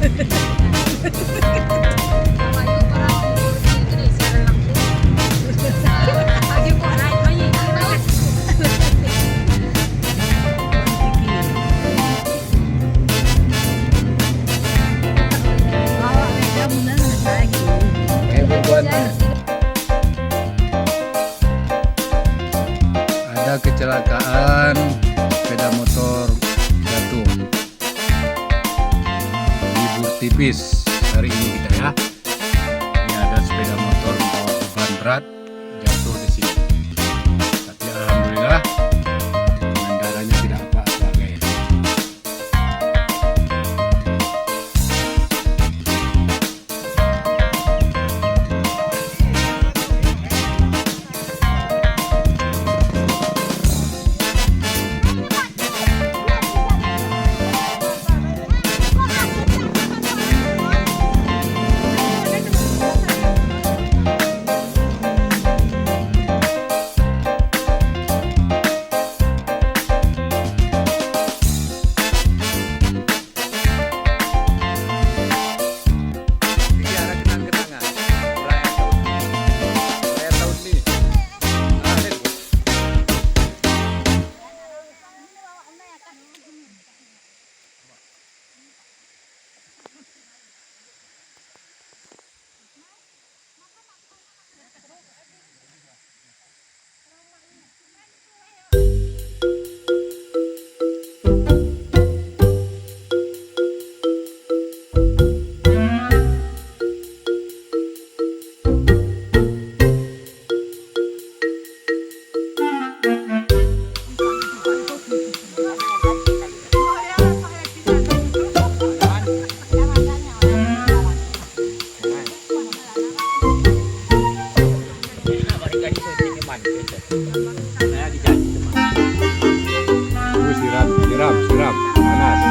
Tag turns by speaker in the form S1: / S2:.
S1: Ada kecelakaan sepeda motor jatuh. Libur tipis hari ini kita ya. Ini ada sepeda motor bawa beban berat jatuh di sini. Tapi alhamdulillah pengendaranya tidak apa-apa guys. Siram, panas.